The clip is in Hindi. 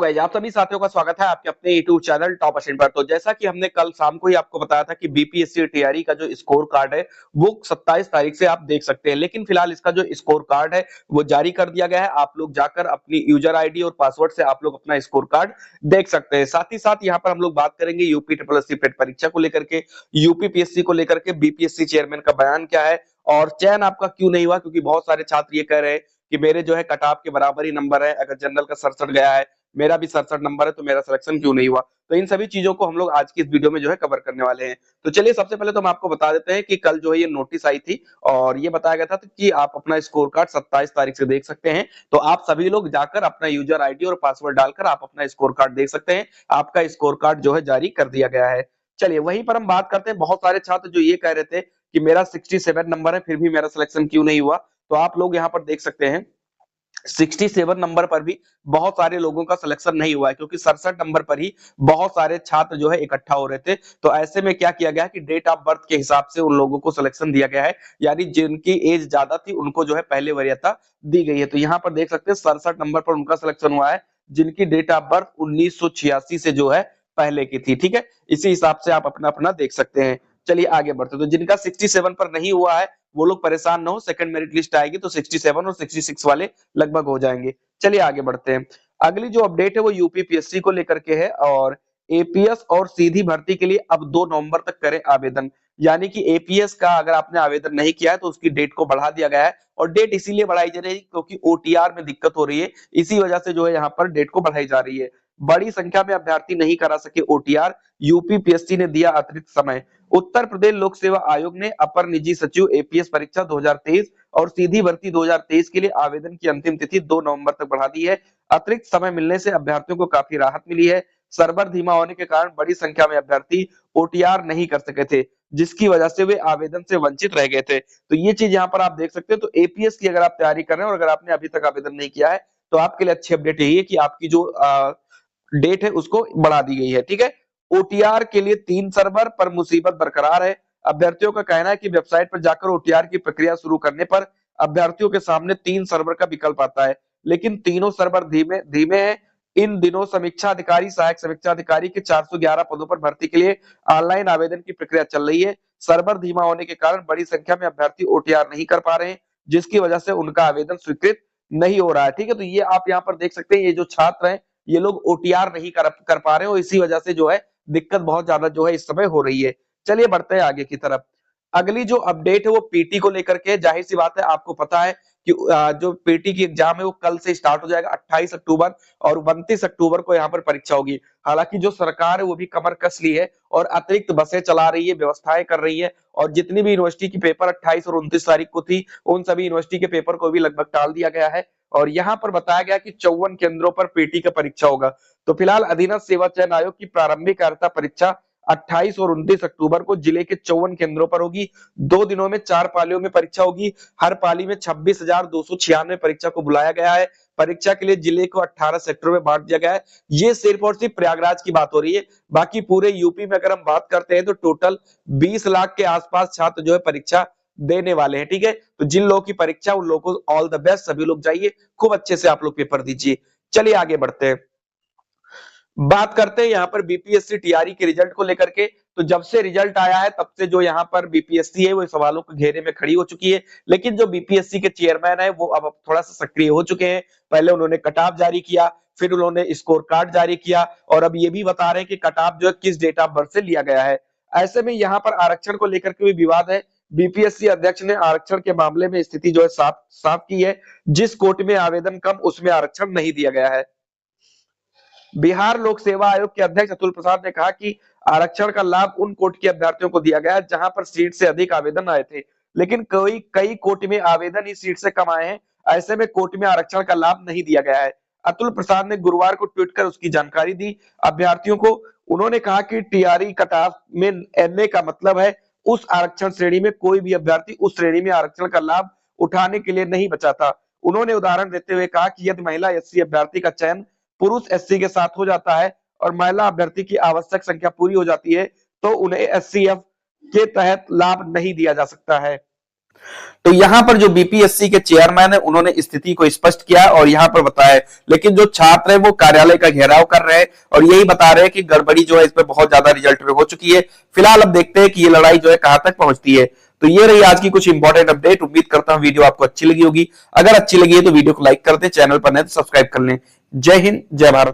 तो गाइस आप सभी साथियों का स्वागत है आपके अपने यूट्यूब चैनल टॉप असिन पर। तो जैसा कि हमने कल शाम को ही आपको बताया था कि बीपीएससी टीआरई का जो स्कोर कार्ड है वो 27 तारीख से आप देख सकते हैं, लेकिन फिलहाल इसका जो स्कोर कार्ड है वो जारी कर दिया गया है। आप लोग जाकर अपनी यूजर आईडी और पासवर्ड से आप लोग अपना स्कोर कार्ड देख सकते हैं। साथ ही साथ यहाँ पर हम लोग बात करेंगे यूपी ट्रिपल एससी पेट परीक्षा को लेकर के, यूपीपीएससी को लेकर के, बीपीएससी चेयरमैन का बयान क्या है और चयन आपका क्यों नहीं हुआ, क्योंकि बहुत सारे छात्र ये कह रहे हैं कि मेरे जो है कट ऑफ के बराबर ही नंबर है, अगर जनरल का 67 गया है, मेरा भी 67 नंबर है, तो मेरा सिलेक्शन क्यों नहीं हुआ। तो इन सभी चीजों को हम लोग आज की इस वीडियो में जो है कवर करने वाले हैं। तो चलिए सबसे पहले तो हम आपको बता देते हैं कि कल जो है ये नोटिस आई थी और ये बताया गया था कि आप अपना स्कोर कार्ड 27 तारीख से देख सकते हैं। तो आप सभी लोग जाकर अपना यूजर आईडी और पासवर्ड डालकर आप अपना स्कोर कार्ड देख सकते हैं। आपका स्कोर कार्ड जो है जारी कर दिया गया है। चलिए वहीं पर हम बात करते हैं, बहुत सारे छात्र जो ये कह रहे थे कि मेरा 67 नंबर है फिर भी मेरा सिलेक्शन क्यों नहीं हुआ। तो आप लोग यहाँ पर देख सकते हैं 67 नंबर पर भी बहुत सारे लोगों का सिलेक्शन नहीं हुआ है, क्योंकि 67 नंबर पर ही बहुत सारे छात्र जो है इकट्ठा हो रहे थे। तो ऐसे में क्या किया गया कि डेट ऑफ बर्थ के हिसाब से उन लोगों को सिलेक्शन दिया गया है, यानी जिनकी एज ज्यादा थी उनको जो है पहले वरीयता दी गई है। तो यहाँ पर देख सकते हैं 67 नंबर पर उनका सिलेक्शन हुआ है जिनकी डेट ऑफ बर्थ 1986 से जो है पहले की थी। ठीक है, इसी हिसाब से आप अपना अपना देख सकते हैं। चलिए आगे बढ़ते, तो जिनका 67 पर नहीं हुआ है वो लोग परेशान ना हो, सेकंड मेरिट लिस्ट आएगी तो 67 और 66 वाले लगभग हो जाएंगे। चलिए आगे बढ़ते हैं। अगली जो अपडेट है वो यूपीपीएससी को लेकर के है और एपीएस और सीधी भर्ती के लिए अब 2 नवंबर तक करें आवेदन। यानी कि एपीएस का अगर आपने आवेदन नहीं किया है तो उसकी डेट को बढ़ा दिया गया है, और डेट इसीलिए बढ़ाई जा रही है क्योंकि ओटीआर में दिक्कत हो रही है, इसी वजह से जो है यहाँ पर डेट को बढ़ाई जा रही है। बड़ी संख्या में अभ्यर्थी नहीं करा सके ओटीआर, यूपीपीएससी ने दिया अतिरिक्त समय। उत्तर प्रदेश लोक सेवा आयोग ने अपर निजी सचिव एपीएस परीक्षा 2023 और सीधी भर्ती 2023 के लिए आवेदन की अंतिम तिथि 2 नवंबर तक बढ़ा दी है। अतिरिक्त समय मिलने से अभ्यर्थियों को काफी राहत मिली है। सर्वर धीमा होने के कारण बड़ी संख्या में अभ्यर्थी ओटीआर नहीं कर सके थे, जिसकी वजह से वे आवेदन से वंचित रह गए थे। तो ये चीज यहाँ पर आप देख सकते हैं। तो एपीएस की अगर आप तैयारी कर रहे हैं और अगर आपने अभी तक आवेदन नहीं किया है तो आपके लिए अच्छी अपडेट यही है कि आपकी जो डेट है उसको बढ़ा दी गई है। ठीक है, ओटीआर के लिए 3 सर्वर पर मुसीबत बरकरार है। अभ्यर्थियों का कहना है कि वेबसाइट पर जाकर ओटीआर की प्रक्रिया शुरू करने पर अभ्यर्थियों के सामने 3 सर्वर का विकल्प आता है, लेकिन तीनों सर्वर धीमे धीमे हैं। इन दिनों समीक्षा अधिकारी, सहायक समीक्षा अधिकारी के 411 पदों पर भर्ती के लिए ऑनलाइन आवेदन की प्रक्रिया चल रही है। सर्वर धीमा होने के कारण बड़ी संख्या में अभ्यर्थी ओटीआर नहीं कर पा रहे हैं, जिसकी वजह से उनका आवेदन स्वीकृत नहीं हो रहा है। ठीक है, तो ये आप यहाँ पर देख सकते हैं, ये जो छात्र हैं ये लोग ओटीआर नहीं कर पा रहे हो, इसी वजह से जो है दिक्कत बहुत ज्यादा जो है इस समय हो रही है। चलिए बढ़ते हैं आगे की तरफ। अगली जो अपडेट है वो पीटी को लेकर के, जाहिर सी बात है आपको पता है कि जो पीटी की एग्जाम है वो कल से स्टार्ट हो जाएगा 28 अक्टूबर, और 29 अक्टूबर को यहाँ पर परीक्षा होगी। हालांकि जो सरकार है वो भी कमर कस ली है और अतिरिक्त बसें चला रही है, व्यवस्थाएं कर रही है, और जितनी भी यूनिवर्सिटी की पेपर 28 और 29 तारीख को थी उन सभी यूनिवर्सिटी के पेपर को भी लगभग टाल दिया गया है। और यहाँ पर बताया गया कि 54 केंद्रों पर पीटी का परीक्षा होगा। तो फिलहाल अधीनस्थ सेवा चयन आयोग की प्रारंभिक अर्हता परीक्षा 28 और 29 अक्टूबर को जिले के 54 केंद्रों पर होगी। 2 दिनों में 4 पालियों में परीक्षा होगी। हर पाली में 26,296 परीक्षा को बुलाया गया है। परीक्षा के लिए जिले को 18 सेक्टरों में बांट दिया गया है। ये सिर्फ और सिर्फ प्रयागराज की बात हो रही है, बाकी पूरे यूपी में अगर हम बात करते हैं तो टोटल 20 लाख के आसपास छात्र जो है परीक्षा देने वाले हैं। ठीक है, तो जिन लोगों की परीक्षा उन लोगों को ऑल द बेस्ट, सभी लोग जाइए, खूब अच्छे से आप लोग पेपर दीजिए। चलिए आगे बढ़ते हैं, बात करते हैं यहाँ पर बीपीएससी टीआरई के रिजल्ट को लेकर के। तो जब से रिजल्ट आया है तब से जो यहाँ पर बीपीएससी है वो सवालों के घेरे में खड़ी हो चुकी है, लेकिन जो बीपीएससी के चेयरमैन है वो अब थोड़ा सा सक्रिय हो चुके हैं। पहले उन्होंने कट ऑफ जारी किया, फिर उन्होंने स्कोर कार्ड जारी किया, और अब ये भी बता रहे हैं कि कट ऑफ जो है किस डेट ऑफ बर्थ से लिया गया है। ऐसे में यहाँ पर आरक्षण को लेकर के भी विवाद है। बीपीएससी अध्यक्ष ने आरक्षण के मामले में स्थिति जो है साफ साफ की है। जिस कोर्ट में आवेदन कम उसमें आरक्षण नहीं दिया गया है। बिहार लोक सेवा आयोग के अध्यक्ष अतुल प्रसाद ने कहा कि आरक्षण का लाभ उन कोर्ट के अभ्यर्थियों को दिया गया जहां पर सीट से अधिक आवेदन आए थे, लेकिन कई कोर्ट में आवेदन ही सीट से कम आए हैं। ऐसे में कोर्ट में आरक्षण का लाभ नहीं दिया गया है। अतुल प्रसाद ने गुरुवार को ट्वीट कर उसकी जानकारी दी अभ्यर्थियों को। उन्होंने कहा कि टीआरई कट ऑफ में एमए का मतलब है उस आरक्षण श्रेणी में कोई भी अभ्यर्थी उस श्रेणी में आरक्षण का लाभ उठाने के लिए नहीं बचा था। उन्होंने उदाहरण देते हुए कहा कि यदि महिला एससी अभ्यर्थी का चयन पुरुष एससी के साथ हो जाता है और महिला अभ्यर्थी की आवश्यक संख्या पूरी हो जाती है तो उन्हें एससीएफ के तहत लाभ नहीं दिया जा सकता है। तो यहां पर जो बीपीएससी के चेयरमैन है उन्होंने स्थिति को स्पष्ट किया और यहां पर बताया, लेकिन जो छात्र है वो कार्यालय का घेराव कर रहे हैं और यही बता रहे हैं कि गड़बड़ी जो है इस पर बहुत ज्यादा रिजल्ट हो चुकी है। फिलहाल अब देखते हैं कि ये लड़ाई जो है कहां तक पहुंचती है। तो ये रही आज की कुछ इंपॉर्टेंट अपडेट। उम्मीद करता हूं वीडियो आपको अच्छी लगी होगी। अगर अच्छी लगी है तो वीडियो को लाइक कर दें, चैनल पर नए तो सब्सक्राइब कर लें। जय हिंद, जय भारत।